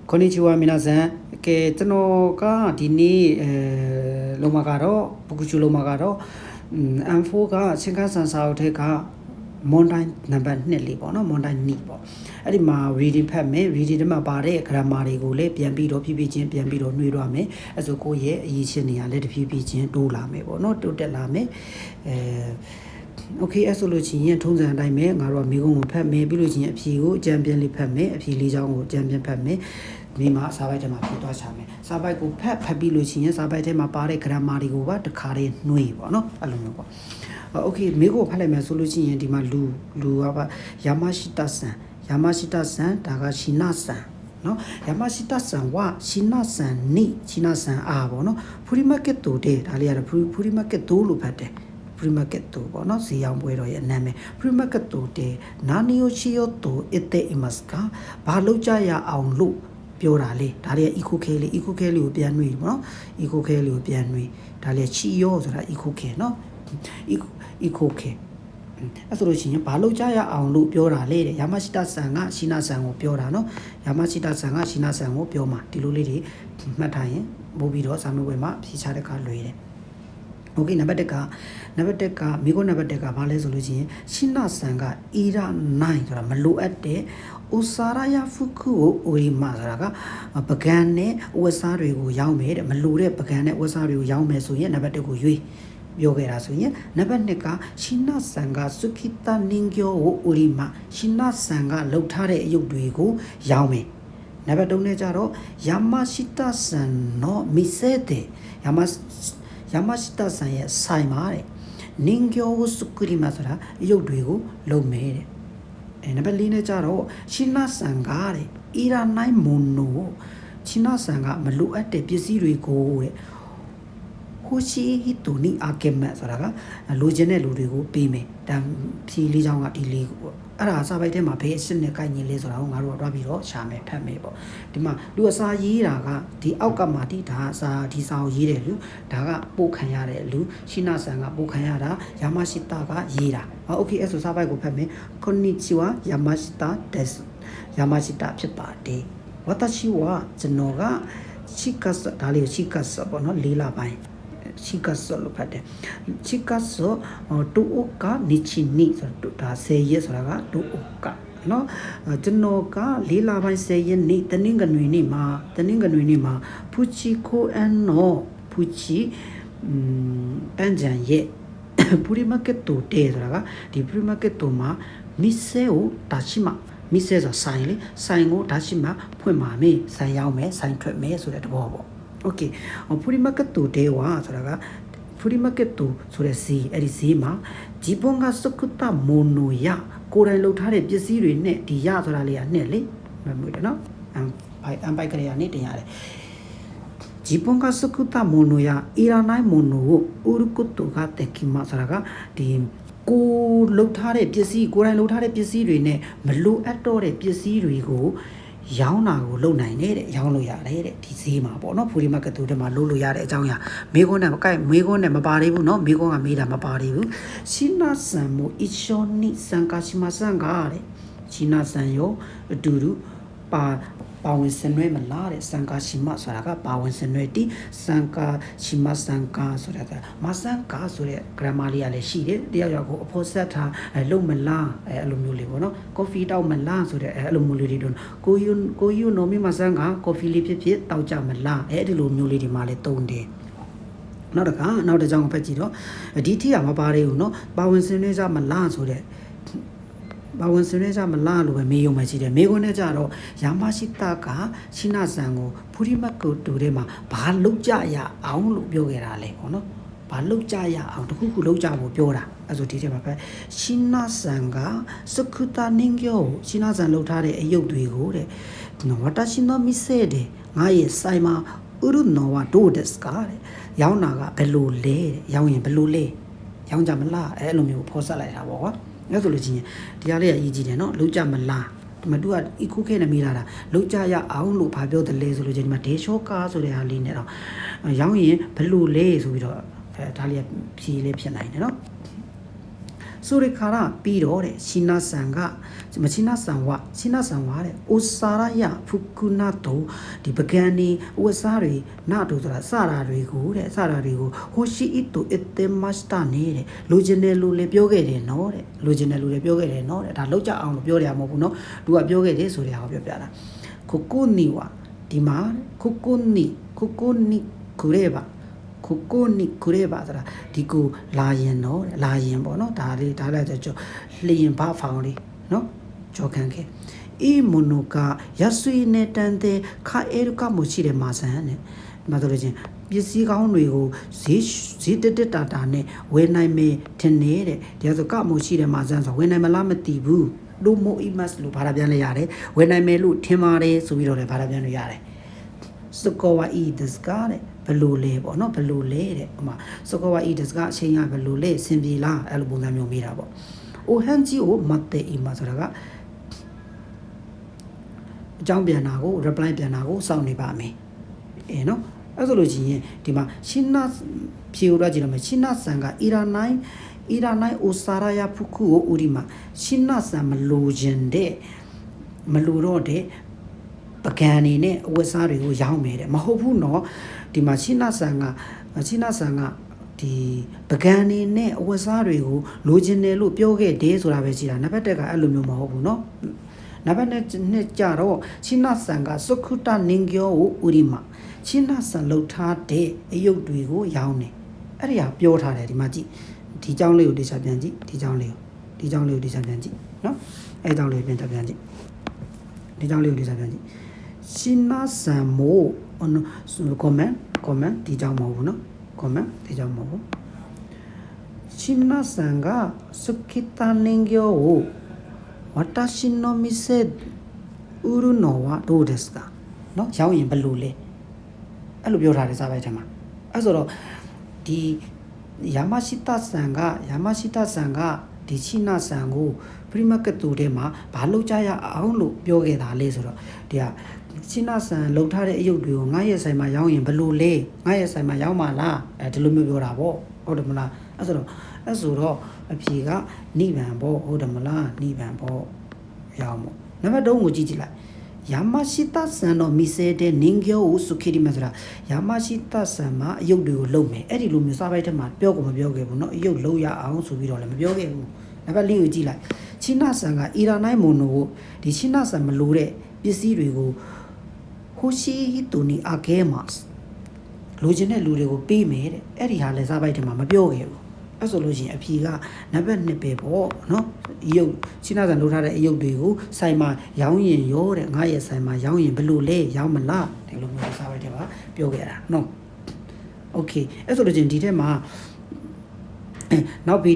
こんにちは皆さんကျွန်တော်ကဒီနေ့လုံးမကတော့ပုဂ္ဂိုလ်လုံးမကတော့ M4 ကချင်းကဆန်စာအုပ်ထဲကမွန်တိုင်းနံပါတ်2လေးပေါ့နော်မွန်တိုင်း2ပေါ့အဲ့ဒီမှာ reading ဖတ်မယ် reading ထဲမှာပါတဲ့ grammar တွေကိုလည်းပြန်ပြီးတော့ဖြည်းဖြည်းချင်းပြန်ပြီးတော့နှွေးရမယ်အဲ့ဆိုကိုယ့်ရဲ့အရေးချင်းနေရာလည်းတဖြည်းဖြည်းချင်းတိုးလာမယ်ပေါ့နော်တိုးတက်လာမယ်โอเคအဲ့ဆိုလို့ချင်းရင်ထုံးစံအတိုင်းပဲငါတို့ကမိကုန်းကိုဖတ်မယ်ပြီးလို့ချင်းအဖြေကိုအကြံပြန်လေးဖတ်မယ်အဖြေလေးချောင်းကိုအကြံပြန်ဖတ်မယ်မိမစာပိုက်ထဲမှာပြသွားချမယ်စာပိုက်ကိုဖတ်ပြီးလို့ချင်းရင်စာပိုက်ထဲမှာပါတဲ့ grammar တွေကိုပါတခါတည်းနှွေးပေါ့နော်အဲ့လိုမျိုးပေါ့โอเคမိကိုဖတ်လိုက်မယ်ဆိုလို့ချင်းရင်ဒီမှာလူကပါယာမရှိတဆန်ဒါကရှီနာဆန်နော်ယာမရှိတဆန်ဝရှီနာဆန်နိရှီနာဆန်အာပေါ့နော်ဖူရီမက်ကတ်တိုတဲ့ဒါလေးကတော့ဖူရီမက်ကတ်တိုလို့ဖတ်တယ်プリマケットပေါ့နော်ဈေးရောင်းပွဲတော်ရဲ့နာမည်プリマケットတဲ့နာနီယိုချီယိုတိုအစ်တဲ့အီမတ်ကဘာလုပ်ကြရအောင်လို့ပြောတာလေဒါလေးက eco care လေး eco care လေးကိုပြန်နှွေးပေါ့နော် eco care လေးကိုပြန်နှွေးဒါလေးချီယောဆိုတာ eco care နော် eco care အဲ့ဆိုလို့ရှိရင်ဘာလုပ်ကြရအောင်လို့ပြောတာလေတဲ့ယာမရှိတဆန်ကရှီနာဆန်ကိုပြောတာနော်ယာမရှိတဆန်ကရှီနာဆန်ကိုပြောမှာဒီလိုလေးတွေမှတ်ထားရင်ပို့ပြီးတော့စာမေးပွဲမှာဖြေချတဲ့အခါလွယ်တယ်โอเคနံပါတ်1ကမိကိုနံပါတ်1ကဘာလဲဆိုလို့ချင်းရှင်းနာဆန်ကအီရာ9ဆိုတာမလိုအပ်တဲ့ဥစာရယာဖုခုကိုအိုရီမာဆိုတာကပကံနဲ့ဝက်စားတွေကိုရောင်းမယ်တဲ့မလိုတဲ့ပကံနဲ့ဝက်စားတွေကိုရောင်းမယ်ဆိုရင်နံပါတ်1ကိုရွေးပြောခဲ့တာဆိုရင်နံပါတ်2ကရှင်းနာဆန်ကစုခိတာနင်ကျောကိုအိုရီမာရှင်းနာဆန်ကလှုပ်ထားတဲ့အယုတ်တွေကိုရောင်းမယ်နံပါတ်3နဲ့ကျတော့ယာမရှိတာဆန်နော်မီဆဲတဲ့ယာမရှိတာဆန်ရဲ့ဆိုင်ပါတဲ့နင်ကျောကိုစုကရီမာဆိုတာရုပ်တွေကိုလုံမယ်တဲ့နံပါတ်4နဲ့ကျတော့ရှင်းနာဆန်ကတဲ့အီရာနိုင်မွန်နိုရှင်းနာဆန်ကမလိုအပ်တဲ့ပစ္စည်းတွေကိုတဲ့ဟိုရှိဟီတိုနီအာကေမတ်ဆိုတာကလိုချင်တဲ့လူတွေကိုပေးမယ်ဒါဖြီးလေးချောင်းကဒီလေးကိုအဲ့ဒါစာပိုက်ထဲမှာဘယ်အစ်စ်နဲ့ကိုက်ညီလဲဆိုတာကိုငါတို့ကတွားပြီးတော့ရှာမယ်ဖတ်မယ်ပေါ့ဒီမှာလူအစာရေးတာကဒီအောက်ကမှဒီဒါစာဒီစာကိုရေးတယ်လူဒါကပို့ခံရတဲ့လူရှီနာဆန်ကပို့ခံရတာယာမရှိတာကရေးတာโอเคအဲ့ဆိုစာပိုက်ကိုဖတ်မယ်こんにちはယာမရှိတာですယာမရှိတာဖြစ်ပါတယ်私はကျွန်တော်ကချီကတ်ဒါလေးချီကတ်ပေါ့နော်လေးလာပိုင်းချီကတ်လို့ဖတ်တယ်ချီကတ်တူအိုကာနီချီနီဆိုတော့ဒါ10ရက်ဆိုတာကတူအိုကာနော်ကျွန်တော်ကလေးလာပိုင်း10ရက်နေ့တနင်္ဂနွေနေ့မှာဖူချီကိုအန်နိုဖူချီပန်းချန်ရဲ့ပူရီမာကက်တိုတဲဆိုတာကဒီပူရီမာကက်တိုမှာမီဆဲကိုတာရှိမမီဆဲဆိုဆိုင်လေဆိုင်ကိုတာရှိမဖွင့်ပါမယ်ဆိုင်ရောက်မယ်ဆိုင်ထွက်မယ်ဆိုတဲ့သဘောပေါ့โอเคဖူရီမာကက်တိုတဲဝါဆိုတာကဖူရီမာကက်တိုဆိုတဲ့ဈေးအဲ့ဒီဈေးမှာဂျီပွန်ကစကုတာမိုနိုယာကိုယ်တိုင်လှုပ်ထားတဲ့ပစ္စည်းတွေနဲ့ဒီရဆိုတာလေးကနဲ့လေမမွေးတယ်နော်အမ်ပိုက်ကလေးကနေတင်ရတယ်ဂျီပွန်ကစကုတာမိုနိုယာအီရာနိုင်မိုနိုကိုဥရုကုတိုကတက်ကိမဆိုတာကဒီကိုလှုပ်ထားတဲ့ပစ္စည်းကိုယ်တိုင်လှုပ်ထားတဲ့ပစ္စည်းတွေနဲ့မလိုအပ်တော့တဲ့ပစ္စည်းတွေကိုရောင်းတာကိုလုပ်နိုင်တယ်တဲ့ရောင်းလို့ရတယ်တဲ့ဒီဈေးမှာပေါ့နော်ဖူရီမာကက်တိုထဲမှာလုပ်လို့ရတဲ့အကြောင်းအရာမေခွန်းနဲ့မပါသေးဘူးနော်မေခွန်းကမေးတာမပါသေးဘူးရှီနာဆန်မိုအီရှောနီဆန်ကာရှိမဆန်ကတဲ့ရှီနာဆန်ရောအတူတူပါဝင်စင်နွဲမလားတဲ့စံကာရှိမဆိုတာကပါဝင်စင်နွဲတီစံကာရှိမစံကာဆိုတာကမစံကာဆိုတဲ့ grammar လေးကလည်းရှိတယ်တယောက်ယောက်ကိုအဖို့ဆက်ထားလုံမလားအဲ့လိုမျိုးလေးပေါ့နော် coffee တောက်မလားဆိုတဲ့အဲ့လိုမျိုးလေးတွေတော့ကိုယူနိုမီမစံကာ coffee လေးဖြစ်တောက်ကြမလားအဲ့ဒီလိုမျိုးလေးတွေမှလည်းတုံးတယ်နောက်တစ်ကြောင်းဖက်ကြည့်တော့ဒီထီကမပါသေးဘူးเนาะပါဝင်စင်နွဲကြမလားဆိုတဲ့ဘာဝင်စနေကြမလားလို့ပဲမေးရုံပဲရှိတယ်မေးခွန်းနဲ့ကြတော့ယာမရှိတာကရှီနာဆန်ကိုဖူရီမတ်ကိုတူထဲမှာဘာလုပ်ကြရအောင်လို့ပြောခဲ့တာလဲပေါ့နော်ဘာလုပ်ကြရအောင်တခုခုလုပ်ကြဖို့ပြောတာအဲ့ဆိုဒီထဲမှာပဲရှီနာဆန်ကစကုတာနင်ကျောရှီနာဆန်လုပ်ထားတဲ့အယုတ်တွေကိုတဲ့ဝတာရှိနိုမီဆေတဲ့ငါရဲ့ဆိုင်မှာဥရုနောဝဒိုဒက်စကာတဲ့ရောင်းတာကဘယ်လိုလဲတဲ့ရောင်းရင်ဘယ်လိုလဲရောင်းကြမလားအဲ့လိုမျိုးဖော်ဆက်လိုက်တာပေါ့ကွာအဲ့ဆိုလို့ချင်းတရားလေးကအရေးကြီးတယ်နော်လုံးကြမလားဒီမှာသူက eco ခဲနဲ့မိလာတာလုံးကြရအောင်လို့ဘာပြောတယ်လဲဆိုလို့ချင်းဒီမှာဒေရှောကာဆိုတဲ့ဟာလေးနဲ့တော့ရောင်းရင်ဘယ်လိုလဲဆိုပြီးတော့ဒါလေးဖြေလေးဖြစ်နိုင်တယ်နော် ဆိုရခါရပြီးတော့တဲ့ရှင်းနာဆန်ကမရှင်းနာဆန်ဝရှင်းနာဆန်ဝတဲ့အိုစာရယဖုကုနာတိုဒီပကံနေဝစားတွေနာတို့ဆိုတာစတာတွေကိုတဲ့စတာတွေကိုဟိုရှိအစ်တိုအစ်တေမစတာနေတဲ့လိုချင်တယ်လို့လည်းပြောခဲ့တယ်နော်တဲ့လိုချင်တယ်လို့လည်းပြောခဲ့တယ်နော်တဲ့ဒါလောက်ကြအောင်လို့ပြောရမှာမဟုတ်ဘူးနော်သူကပြောခဲ့တယ်ဆိုတဲ့ဟာကိုပြောပြတာခုကုနီဝဒီမှာခုကုနီခုရဲပါခုကိုနိခုရဲပါဆိုတာဒီကိုလာရင်နော်လာရင်ပေါ့နော်ဒါလေးဒါလည်းကြောလျင်ဘာဖောင်လေးနော်ကြောခံခဲ့အေမွန်နိုကရဆွေနဲ့တန်တဲ့ခါအဲကမရှိတယ်မာဆန်နဲ့ဒီမှာဆိုလို့ချင်းပစ္စည်းကောင်းတွေကိုဈေးတက်တာနဲ့ဝယ်နိုင်မယ်ထင်နေတဲ့ဒါဆိုကမရှိတယ်မာဆန်ဆိုဝယ်နိုင်မလားမသိဘူးလို့မိုအီမတ်လို့ဘာသာပြန်လဲရတယ်ဝယ်နိုင်မယ်လို့ထင်ပါတယ်ဆိုပြီးတော့လည်းဘာသာပြန်လို့ရတယ်စကောဝါအီဒစ်ကာတဲ့ဘလူလေပေါ့နော်ဘလူလေတဲ့ဟိုမှာစကောဝါအီဒစ်ကအချိန်ရဘလူလေစင်ပြေလားအဲ့လိုပုံစံမျိုးမေးတာပေါ့အိုဟန်ဂျီကိုမတ်တေအီမာဆိုတာကအကြောင်းပြန်တာကို reply ပြန်တာကိုစောင့်နေပါမယ်နော်အဲ့ဆိုလို့ရှိရင်ဒီမှာရှင်းနာဖြေရကြည့်လို့မယ်ရှင်းနာဆန်ကအီရာနိုင်အိုစာရယာဖုခုကိုဦးဒီမှာရှင်းနာဆန်မလိုခြင်းတဲ့မလိုတော့တဲ့ပကံနေနဲ့အဝတ်စားတွေကိုရောင်းမယ်တဲ့မဟုတ်ဘူးနော်ဒီမှာရှင်းနာဆန်ကဒီပကံနေနဲ့အဝတ်စားတွေကိုလိုချင်တယ်လို့ပြောခဲ့တယ်ဆိုတာပဲရှိတာနံပါတ်1ကအဲ့လိုမျိုးမဟုတ်ဘူးနော်နံပါတ်2ကြတော့ရှင်းနာဆန်ကစုခုတနင်ကျောကိုဦးဒီမှာရှင်းနာဆန်လှုပ်ထားတဲ့အယုတ်တွေကိုရောင်းတယ်အဲ့ဒီဟာပြောထားတယ်ဒီမှာကြည့်ဒီကြောင်းလေးကိုတေချာပြန်ကြည့်ဒီကြောင်းလေးကိုတေချာပြန်ကြည့်နော်အဲ့ကြောင်းလေးပြန်ကြည့်ဒီကြောင်းလေးကိုတေချာပြန်ကြည့်ရှင်းနာဆန်မို့comment ဒီကြောင်းမဟုတ်ဘူးနော် comment ဒီကြောင်းမဟုတ်ဘူးရှင်းနာဆန်ကစုခိတာနင်ကျောကိုဝတာရှင်နိုမီဆေဥရုနောဝဒိုဒက်စကနော်ရောင်းရင်ဘယ်လိုလဲအဲ့လိုပြောထားတယ်စာပိုက်ထဲမှာအဲ့ဆိုတော့ဒီယာမရှိတဆန်ကဒီချိနာဆန်ကိုပရိမကတူထဲမှာဘာလုပ်ကြရအောင်လို့ပြောခဲ့တာလဲဆိုတော့ဒီကချိနာဆန်လှုပ်ထားတဲ့အယုတ်တွေကိုငါရဲ့ဆိုင်မှာရောင်းရင်ဘယ်လိုလဲငါရဲ့ဆိုင်မှာရောင်းမှာလားဒီလိုမျိုးပြောတာပေါ့ဟုတ်တယ်မလားအဲ့ဆိုတော့အဖြေကနိဗ္ဗာန်ပေါ့ဟုတ်တယ်မလားနိဗ္ဗာန်ပေါ့ရောင်းပေါ့နံပါတ်3ကိုကြည့်လိုက်ယာမရှိတဆန်တော့မီဆဲတဲ့နင်ကျောကိုစုခိတိမဆိုတာယာမရှိတဆန်မှာအယုတ်တွေကိုလုံမယ်အဲ့ဒီလိုမျိုးစာပိုက်ထဲမှာပြောကိုမပြောခဲ့ဘူးเนาะအယုတ်လုံရအောင်ဆိုပြီးတော့လည်းမပြောခဲ့ဘူးနံပါတ်4ကိုကြည့်လိုက်ချိနာဆန်ကအီရာနိုင်မွန်နိုကိုဒီချိနာဆန်မလို့တဲ့ပစ္စည်းတွေကိုဟိုရှိတူနီအကဲမတ်လိုချင်တဲ့လူတွေကိုပေးမယ်တဲ့အဲ့ဒီဟာလည်းစာပိုက်ထဲမှာမပြောခဲ့ဘူးအဲ့ဆိုလို့ရှိရင်အဖြေကနံပါတ်2ပဲပေါ့နော်ရုပ်ရှင်းနာဆန်လုပ်ထားတဲ့အယုတ်တွေကိုဆိုင်မှာရောင်းရင်ရောတဲ့ငါရဲ့ဆိုင်မှာရောင်းရင်ဘယ်လိုလဲရောင်းမလားဒီလိုမျိုးစာပိုက်ထဲမှာပြောခဲ့တာနော်โอเคအဲ့ဆိုလို့ချင်းဒီထဲမှာနောက်ဗီဒီယို